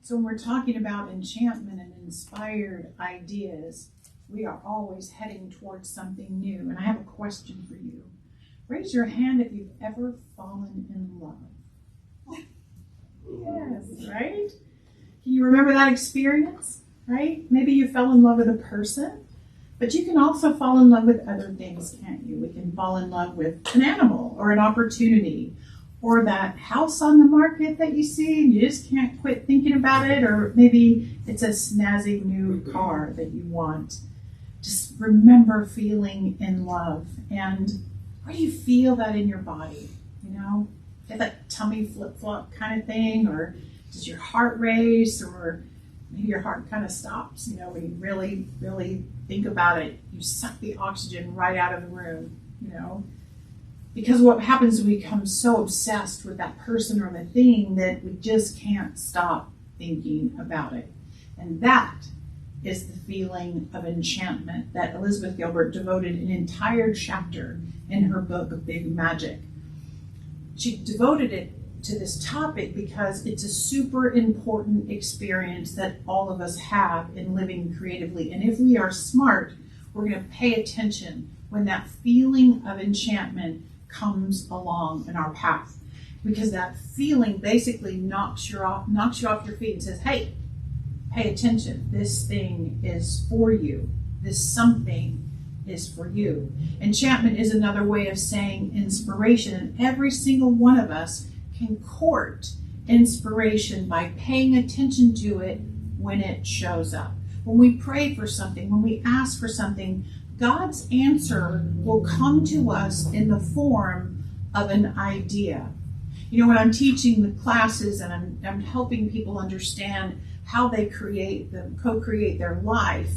So when we're talking about enchantment and inspired ideas, we are always heading towards something new. And I have a question for you. Raise your hand if you've ever fallen in love. Yes, right? Can you remember that experience, right? Maybe you fell in love with a person, but you can also fall in love with other things, can't you? We can fall in love with an animal or an opportunity or that house on the market that you see and you just can't quit thinking about it, or maybe it's a snazzy new car that you want. Just remember feeling in love. And where do you feel that in your body? You know, get that tummy flip-flop kind of thing, or does your heart race, or maybe your heart kind of stops, you know, when you really, really think about it. You suck the oxygen right out of the room, you know. Because what happens is we become so obsessed with that person or the thing that we just can't stop thinking about it. And that is the feeling of enchantment that Elizabeth Gilbert devoted an entire chapter in her book of Big Magic. She devoted it to this topic because it's a super important experience that all of us have in living creatively. And if we are smart, we're going to pay attention when that feeling of enchantment comes along in our path, because that feeling basically knocks you off your feet and says, hey, pay attention. This thing is for you. This something is for you. Enchantment is another way of saying inspiration, and every single one of us can court inspiration by paying attention to it when it shows up. When we pray for something, when we ask for something, God's answer will come to us in the form of an idea. You know, when I'm teaching the classes and I'm helping people understand how they co-create their life,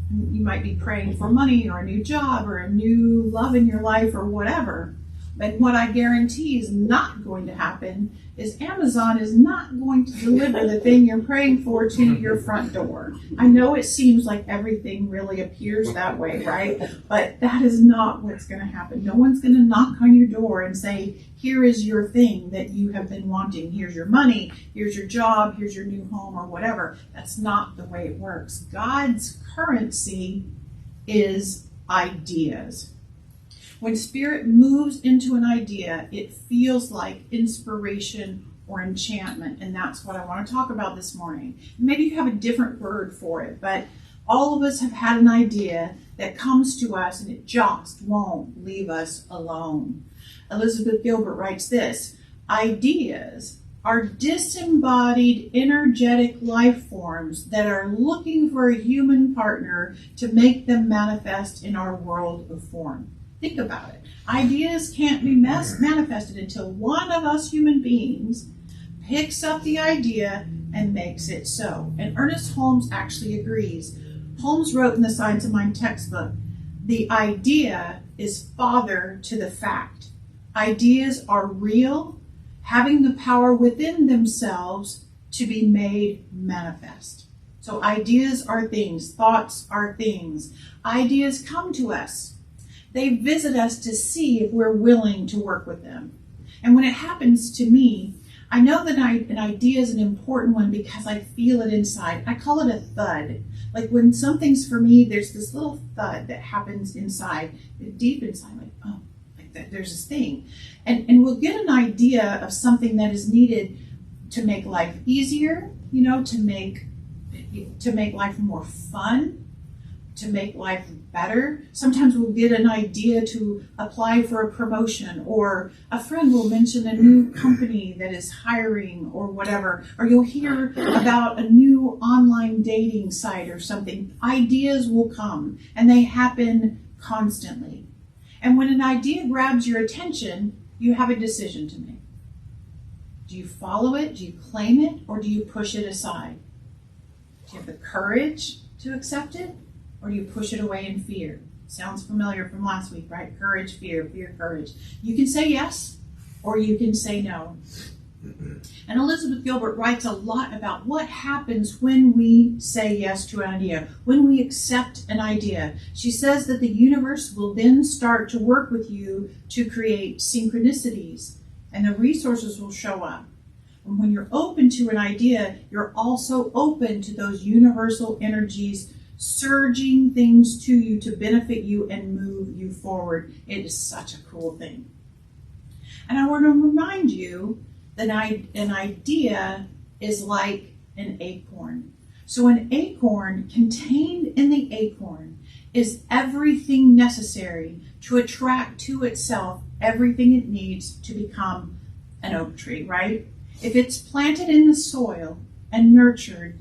you might be praying for money or a new job or a new love in your life or whatever. But what I guarantee is not going to happen is Amazon is not going to deliver the thing you're praying for to your front door. I know it seems like everything really appears that way, right? But that is not what's going to happen. No one's going to knock on your door and say, here is your thing that you have been wanting. Here's your money, here's your job, here's your new home or whatever. That's not the way it works. God's currency is ideas. When spirit moves into an idea, it feels like inspiration or enchantment, and that's what I want to talk about this morning. Maybe you have a different word for it, but all of us have had an idea that comes to us and it just won't leave us alone. Elizabeth Gilbert writes this: ideas are disembodied, energetic life forms that are looking for a human partner to make them manifest in our world of form. Think about it. Ideas can't be manifested until one of us human beings picks up the idea and makes it so. And Ernest Holmes actually agrees. Holmes wrote in the Science of Mind textbook, the idea is father to the fact. Ideas are real, having the power within themselves to be made manifest. So ideas are things, thoughts are things. Ideas come to us. They visit us to see if we're willing to work with them. And when it happens to me, I know that an idea is an important one because I feel it inside. I call it a thud. Like when something's for me, there's this little thud that happens inside, deep inside, like, oh, like that, there's this thing. And we'll get an idea of something that is needed to make life easier, you know, to make life more fun, to make life better. Sometimes we'll get an idea to apply for a promotion, or a friend will mention a new company that is hiring or whatever, or you'll hear about a new online dating site or something. Ideas will come, and they happen constantly. And when an idea grabs your attention, you have a decision to make. Do you follow it? Do you claim it? Or do you push it aside? Do you have the courage to accept it? Or do you push it away in fear? Sounds familiar from last week, right? Courage, fear, fear, courage. You can say yes, or you can say no. And Elizabeth Gilbert writes a lot about what happens when we say yes to an idea, when we accept an idea. She says that the universe will then start to work with you to create synchronicities, and the resources will show up. And when you're open to an idea, you're also open to those universal energies surging things to you to benefit you and move you forward. It is such a cool thing. And I want to remind you that an idea is like an acorn. So an acorn, contained in the acorn, is everything necessary to attract to itself everything it needs to become an oak tree, right? If it's planted in the soil and nurtured,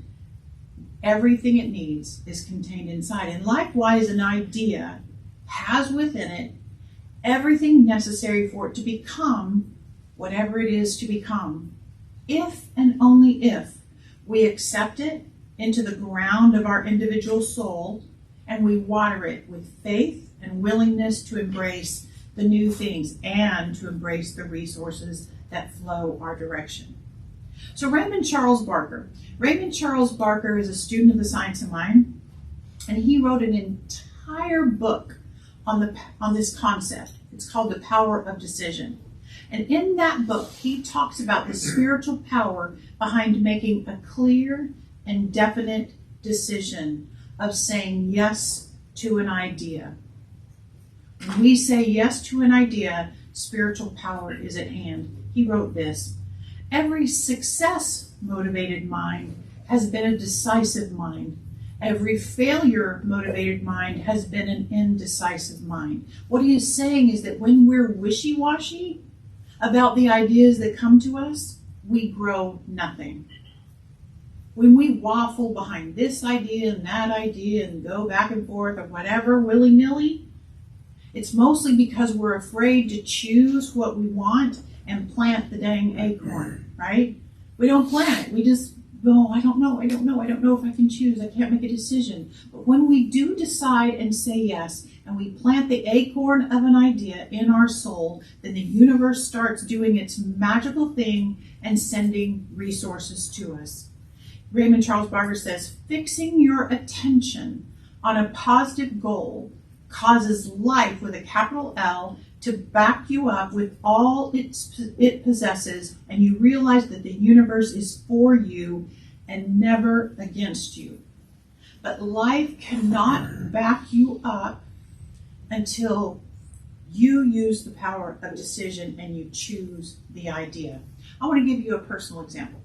everything it needs is contained inside. And likewise, an idea has within it everything necessary for it to become whatever it is to become, if and only if we accept it into the ground of our individual soul and we water it with faith and willingness to embrace the new things and to embrace the resources that flow our direction. So Raymond Charles Barker is a student of the science of mind, and he wrote an entire book on this concept. It's called The Power of Decision. And in that book, he talks about the spiritual power behind making a clear and definite decision of saying yes to an idea. When we say yes to an idea, spiritual power is at hand. He wrote this: every success-motivated mind has been a decisive mind. Every failure-motivated mind has been an indecisive mind. What he is saying is that when we're wishy-washy about the ideas that come to us, we grow nothing. When we waffle behind this idea and that idea and go back and forth or whatever willy-nilly, it's mostly because we're afraid to choose what we want and plant the dang acorn, right? We don't plant it. We just go, I don't know if I can choose. I can't make a decision. But when we do decide and say yes, and we plant the acorn of an idea in our soul, then the universe starts doing its magical thing and sending resources to us. Raymond Charles Barker says, fixing your attention on a positive goal causes life with a capital L to back you up with all it possesses, and you realize that the universe is for you and never against you. But life cannot back you up until you use the power of decision and you choose the idea. I want to give you a personal example.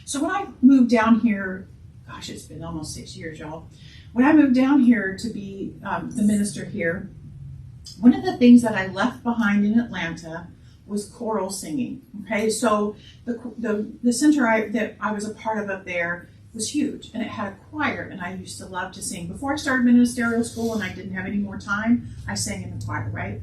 So when I moved down here, gosh, it's been almost 6 years, y'all. When I moved down here to be the minister here, one of the things that I left behind in Atlanta was choral singing. Okay, so the center that I was a part of up there was huge, and it had a choir, and I used to love to sing. Before I started ministerial school and I didn't have any more time, I sang in the choir, right?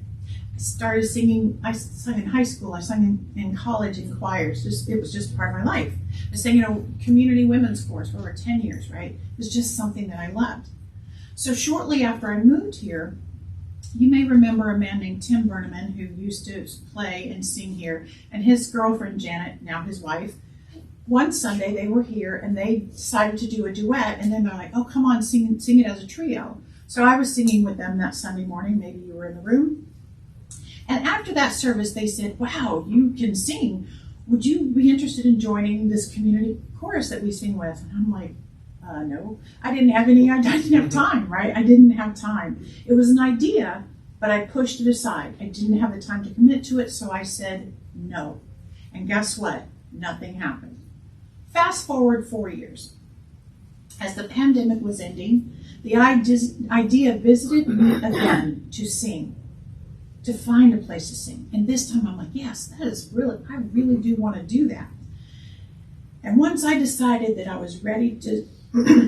I started singing, I sang in high school, I sang in college in choirs. It was just part of my life. I sang in a community women's chorus for over 10 years, right? It was just something that I loved. So shortly after I moved here, you may remember a man named Tim Berneman who used to play and sing here, and his girlfriend Janet, now his wife. One Sunday they were here and they decided to do a duet, and then they're like, oh, come on, sing it as a trio. So I was singing with them that Sunday morning. Maybe you were in the room. And after that service, they said, wow, you can sing. Would you be interested in joining this community chorus that we sing with? And I'm like, no. I didn't have time, right? I didn't have time. It was an idea, but I pushed it aside. I didn't have the time to commit to it, so I said no. And guess what? Nothing happened. Fast forward 4 years. As the pandemic was ending, the idea visited me again to sing, to find a place to sing. And this time I'm like, yes, I really do want to do that. And once I decided that I was ready to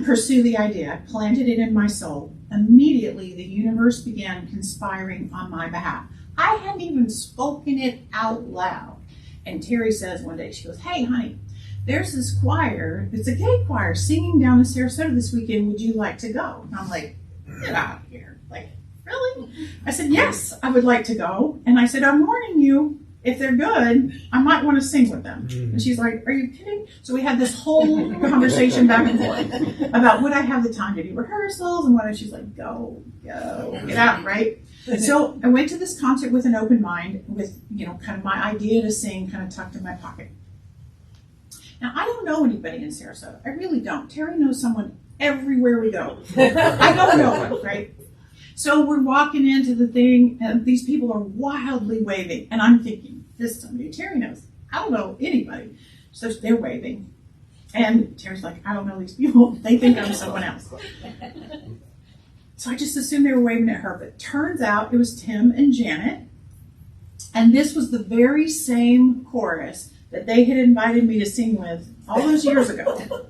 pursue the idea, I planted it in my soul. Immediately, the universe began conspiring on my behalf. I hadn't even spoken it out loud. And Terry says one day, she goes, hey, honey, there's this choir, it's a gay choir, singing down in Sarasota this weekend. Would you like to go? And I'm like, get out of here. Like, really? I said, yes, I would like to go. And I said, I'm warning you, if they're good, I might want to sing with them. And she's like, are you kidding? So we had this whole conversation back and forth about would I have the time to do rehearsals and whether she's like, go, get out, right? So I went to this concert with an open mind with, kind of my idea to sing kind of tucked in my pocket. Now, I don't know anybody in Sarasota. I really don't. Terry knows someone everywhere we go. I don't know one, right? So we're walking into the thing, and these people are wildly waving. And I'm thinking, this is somebody Terry knows. I don't know anybody. So they're waving. And Terry's like, I don't know these people. They think I'm someone else. So I just assumed they were waving at her. But turns out it was Tim and Janet. And this was the very same chorus that they had invited me to sing with all those years ago.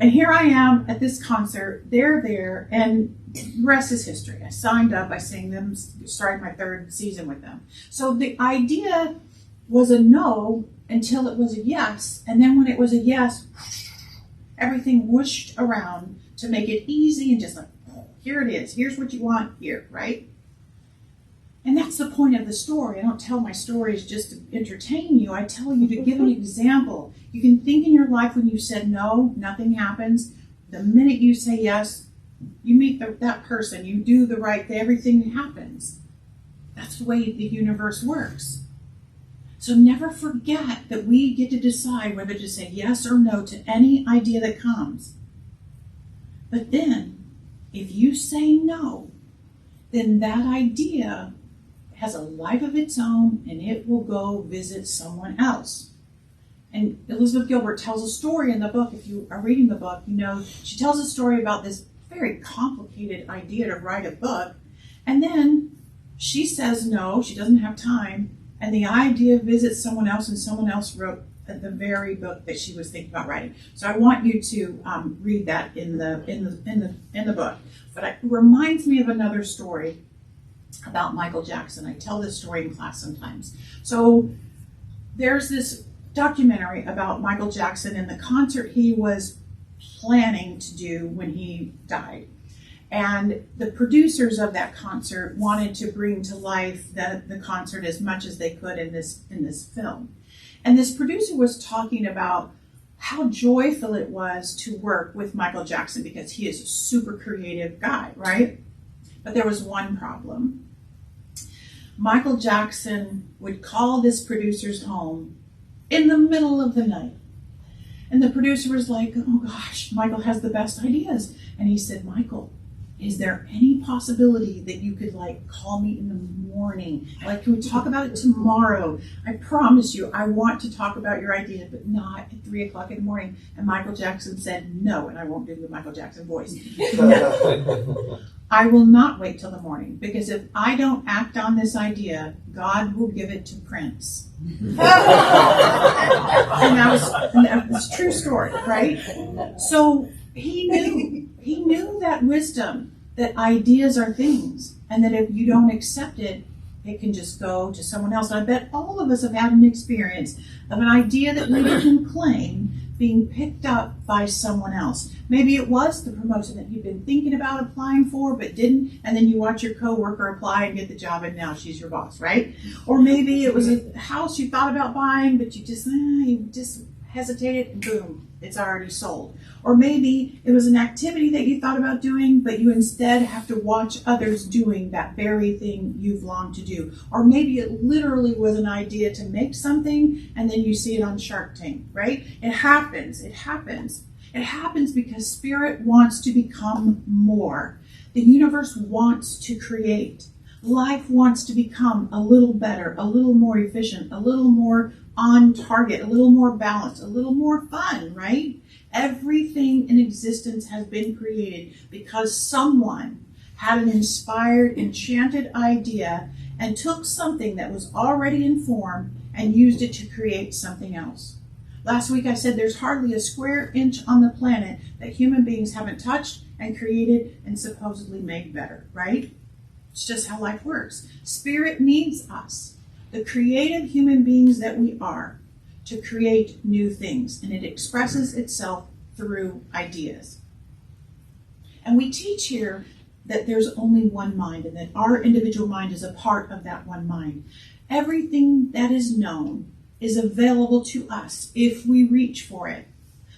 And here I am at this concert. They're there, and the rest is history. I signed up. I sang them, started my 3rd season with them. So the idea was a no until it was a yes. And then when it was a yes, everything whooshed around to make it easy and just like, here it is. Here's what you want here, right? And that's the point of the story. I don't tell my stories just to entertain you. I tell you to give an example. You can think in your life when you said no, nothing happens. The minute you say yes, you meet that person. You do the right thing. Everything happens. That's the way the universe works. So never forget that we get to decide whether to say yes or no to any idea that comes. But then, if you say no, then that idea has a life of its own, and it will go visit someone else. And Elizabeth Gilbert tells a story in the book. If you are reading the book, you know she tells a story about this very complicated idea to write a book. And then she says no, she doesn't have time, and the idea visits someone else, and someone else wrote the very book that she was thinking about writing. So I want you to read that in the book. But it reminds me of another story about Michael Jackson. I tell this story in class sometimes. So there's this documentary about Michael Jackson and the concert he was planning to do when he died. And the producers of that concert wanted to bring to life the concert as much as they could in this film. And this producer was talking about how joyful it was to work with Michael Jackson because he is a super creative guy, right? But there was one problem. Michael Jackson would call this producer's home in the middle of the night. And the producer was like, oh gosh, Michael has the best ideas. And he said, Michael, is there any possibility that you could call me in the morning? Can we talk about it tomorrow? I promise you, I want to talk about your idea, but not at 3 o'clock in the morning. And Michael Jackson said, no, and I won't do the Michael Jackson voice. No. I will not wait till the morning, because if I don't act on this idea, God will give it to Prince. and that was a true story, right? So he knew that wisdom, that ideas are things, and that if you don't accept it, it can just go to someone else. And I bet all of us have had an experience of an idea that we didn't claim being picked up by someone else. Maybe it was the promotion that you've been thinking about applying for but didn't, and then you watch your coworker apply and get the job, and now she's your boss, right? Or maybe it was a house you thought about buying, but you just hesitated, and boom, it's already sold. Or maybe it was an activity that you thought about doing, but you instead have to watch others doing that very thing you've longed to do. Or maybe it literally was an idea to make something, and then you see it on Shark Tank, right? It happens. It happens because Spirit wants to become more. The universe wants to create. Life wants to become a little better, a little more efficient, a little more on target, a little more balanced, a little more fun, right? Everything in existence has been created because someone had an inspired, enchanted idea and took something that was already in form and used it to create something else. Last week I said there's hardly a square inch on the planet that human beings haven't touched and created and supposedly made better, right? It's just how life works. Spirit needs us, the creative human beings that we are, to create new things, and it expresses itself through ideas. And we teach here that there's only one mind, and that our individual mind is a part of that one mind. Everything that is known is available to us if we reach for it.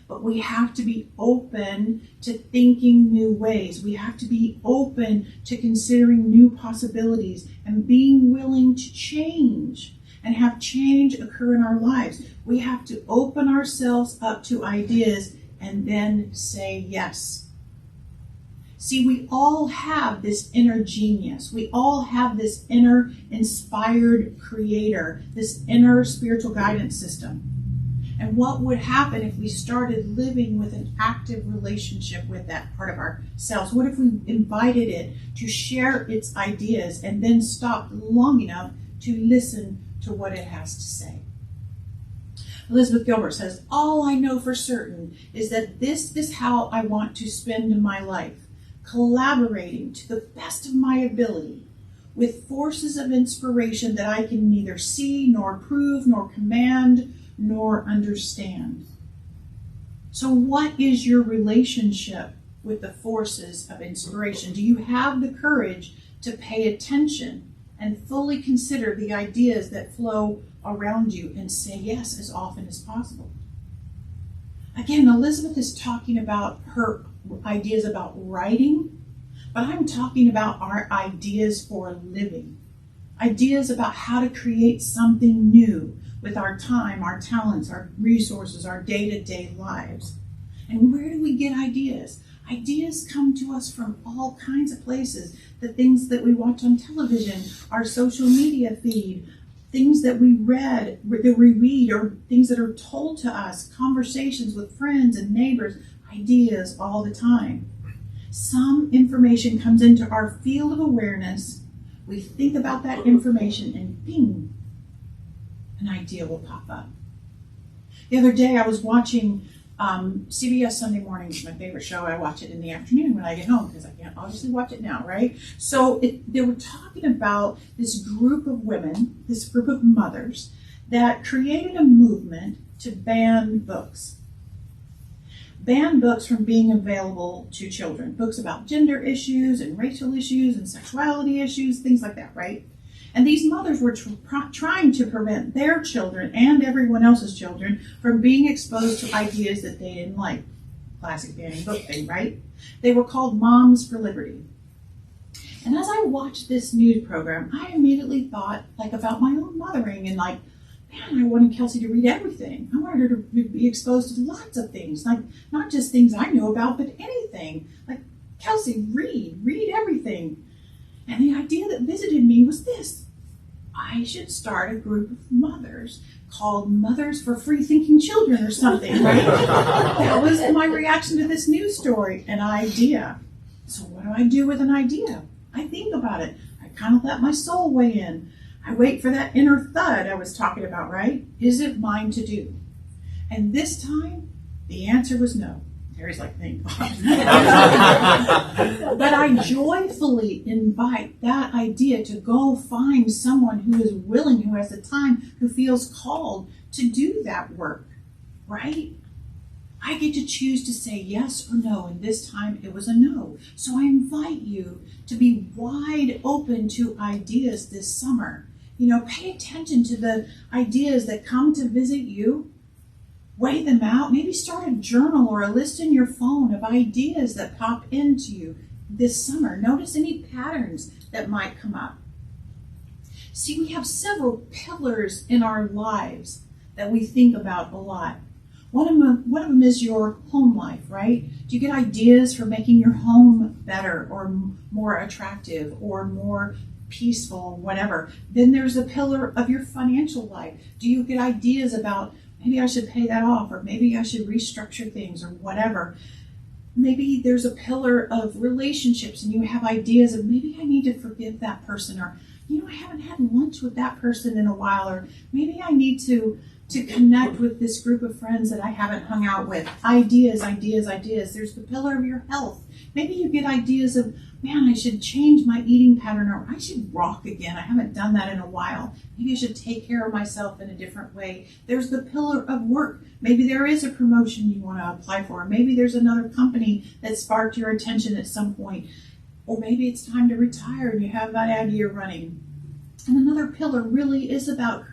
But we have to be open to thinking new ways. We have to be open to considering new possibilities and being willing to change and have change occur in our lives. We have to open ourselves up to ideas and then say yes. See, we all have this inner genius. We all have this inner inspired creator, this inner spiritual guidance system. And what would happen if we started living with an active relationship with that part of ourselves? What if we invited it to share its ideas and then stopped long enough to listen to what it has to say? Elizabeth Gilbert says, all I know for certain is that this is how I want to spend my life, collaborating to the best of my ability with forces of inspiration that I can neither see nor prove nor command nor understand. So what is your relationship with the forces of inspiration? Do you have the courage to pay attention and fully consider the ideas that flow around you and say yes as often as possible? Again, Elizabeth is talking about her ideas about writing, but I'm talking about our ideas for living. Ideas about how to create something new with our time, our talents, our resources, our day-to-day lives. And where do we get ideas? Ideas come to us from all kinds of places. The things that we watch on television, our social media feed, things that we read, that we read, or things that are told to us, conversations with friends and neighbors, ideas all the time. Some information comes into our field of awareness. We think about that information and ping, an idea will pop up. The other day I was watching CBS Sunday Morning is my favorite show. I watch it in the afternoon when I get home because I can't obviously watch it now, right? So they were talking about this group of women, this group of mothers that created a movement to ban books. Ban books from being available to children. Books about gender issues and racial issues and sexuality issues, things like that, right? And these mothers were trying to prevent their children and everyone else's children from being exposed to ideas that they didn't like. Classic banning book thing, right? They were called Moms for Liberty. And as I watched this news program, I immediately thought about my own mothering and man, I wanted Kelsey to read everything. I wanted her to be exposed to lots of things, not just things I knew about, but anything. Kelsey, read everything. And the idea that visited me was this. I should start a group of mothers called Mothers for Free Thinking Children or something, right? That was my reaction to this news story, an idea. So what do I do with an idea? I think about it. I kind of let my soul weigh in. I wait for that inner thud I was talking about, right? Is it mine to do? And this time, the answer was no. Terry's like, thank God. But I joyfully invite that idea to go find someone who is willing, who has the time, who feels called to do that work, right? I get to choose to say yes or no, and this time it was a no. So I invite you to be wide open to ideas this summer. Pay attention to the ideas that come to visit you. Weigh them out. Maybe start a journal or a list in your phone of ideas that pop into you this summer. Notice any patterns that might come up. See, we have several pillars in our lives that we think about a lot. One of them is your home life, right? Do you get ideas for making your home better or more attractive or more peaceful, whatever? Then there's a pillar of your financial life. Do you get ideas about maybe I should pay that off, or maybe I should restructure things, or whatever? Maybe there's a pillar of relationships and you have ideas of maybe I need to forgive that person, or I haven't had lunch with that person in a while, or maybe I need to connect with this group of friends that I haven't hung out with. Ideas. There's the pillar of your health. Maybe you get ideas of, man, I should change my eating pattern, or I should walk again. I haven't done that in a while. Maybe I should take care of myself in a different way. There's the pillar of work. Maybe there is a promotion you want to apply for. Maybe there's another company that sparked your attention at some point. Or maybe it's time to retire and you have that idea running. And another pillar really is about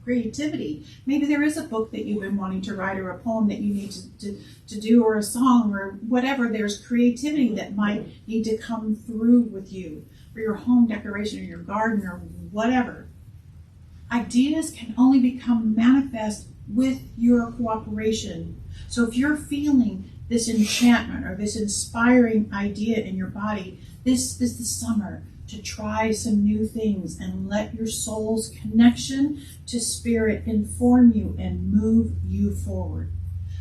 creativity. Maybe there is a book that you've been wanting to write, or a poem that you need to do, or a song, or whatever. There's creativity that might need to come through with you for your home decoration or your garden or whatever. Ideas can only become manifest with your cooperation. So if you're feeling this enchantment or this inspiring idea in your body, this is the summer to try some new things and let your soul's connection to spirit inform you and move you forward.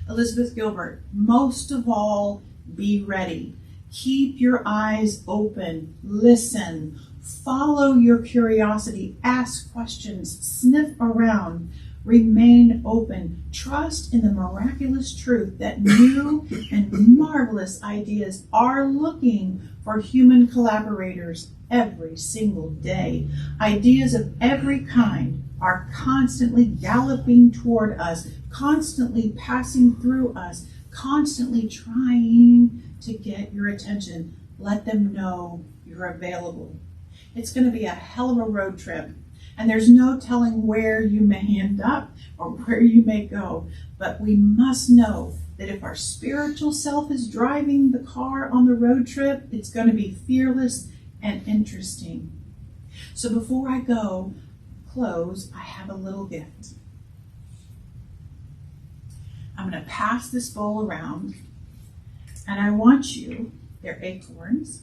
Elizabeth Gilbert, most of all, be ready. Keep your eyes open, listen, follow your curiosity, ask questions, sniff around, remain open, trust in the miraculous truth that new and marvelous ideas are looking for human collaborators every single day. Ideas of every kind are constantly galloping toward us, constantly passing through us, constantly trying to get your attention. Let them know you're available. It's going to be a hell of a road trip, and there's no telling where you may end up or where you may go. But we must know that if our spiritual self is driving the car on the road trip, it's going to be fearless and interesting. So before I close, I have a little gift. I'm going to pass this bowl around, and I want you, they're acorns,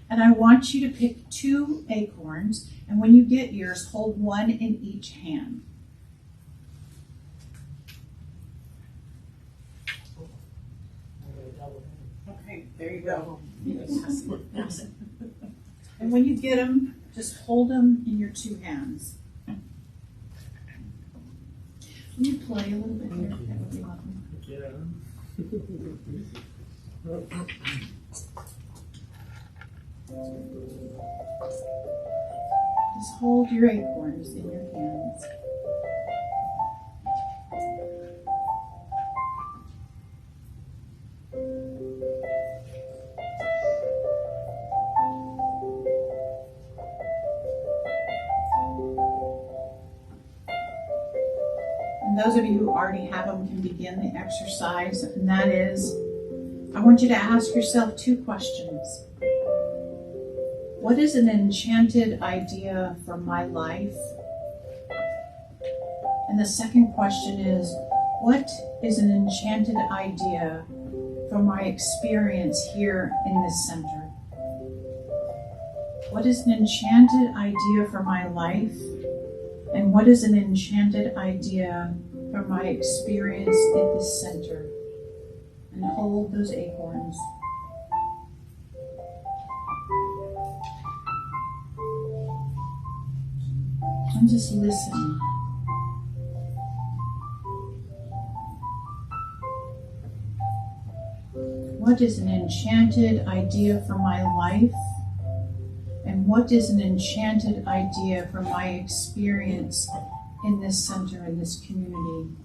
and I want you to pick 2 acorns, and when you get yours, hold one in each hand. Okay, there you go. Pass it. And when you get them, just hold them in your 2 hands. Can you play a little bit here? That would be awesome. Just hold your acorns in your hands. And those of you who already have them can begin the exercise, and that is, I want you to ask yourself 2 questions. What is an enchanted idea for my life? And the second question is, what is an enchanted idea for my experience here in this center? What is an enchanted idea for my life? And what is an enchanted idea for my experience at this center? And hold those acorns. And just listen. What is an enchanted idea for my life? And what is an enchanted idea for my experience in this center, in this community?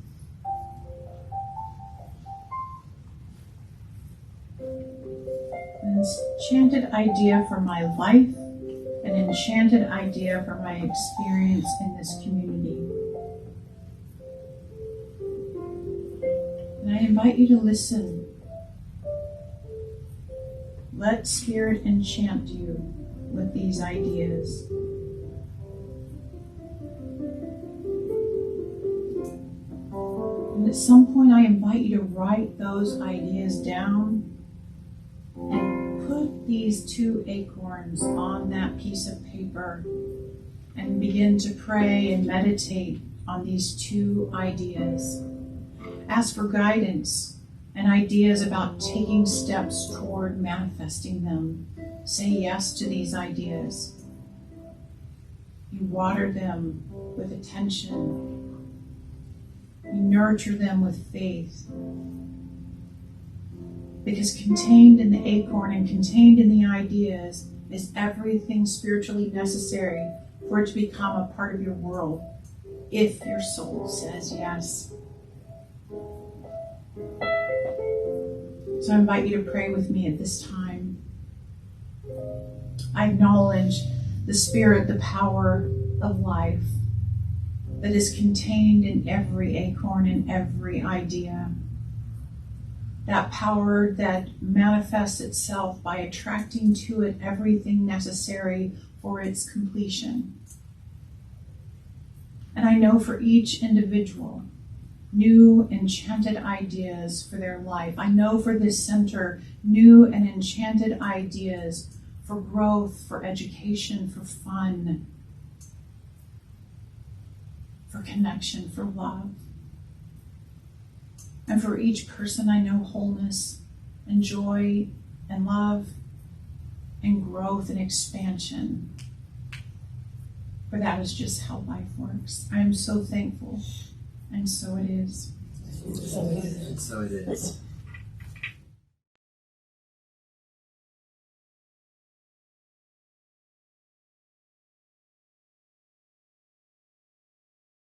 An enchanted idea for my life, an enchanted idea for my experience in this community. And I invite you to listen. Let Spirit enchant you with these ideas. And at some point I invite you to write those ideas down and put these 2 acorns on that piece of paper and begin to pray and meditate on these 2 ideas. Ask for guidance and ideas about taking steps toward manifesting them. Say yes to these ideas. You water them with attention. You nurture them with faith. Because contained in the acorn and contained in the ideas is everything spiritually necessary for it to become a part of your world, if your soul says yes. So I invite you to pray with me at this time. I acknowledge the spirit, the power of life that is contained in every acorn and every idea. That power that manifests itself by attracting to it everything necessary for its completion. And know for each individual, new enchanted ideas for their life. I know for this center, new and enchanted ideas for growth, for education, for fun, for connection, for love. And for each person, I know wholeness and joy and love and growth and expansion. For that is just how life works. I am so thankful. And so it is. And so it is.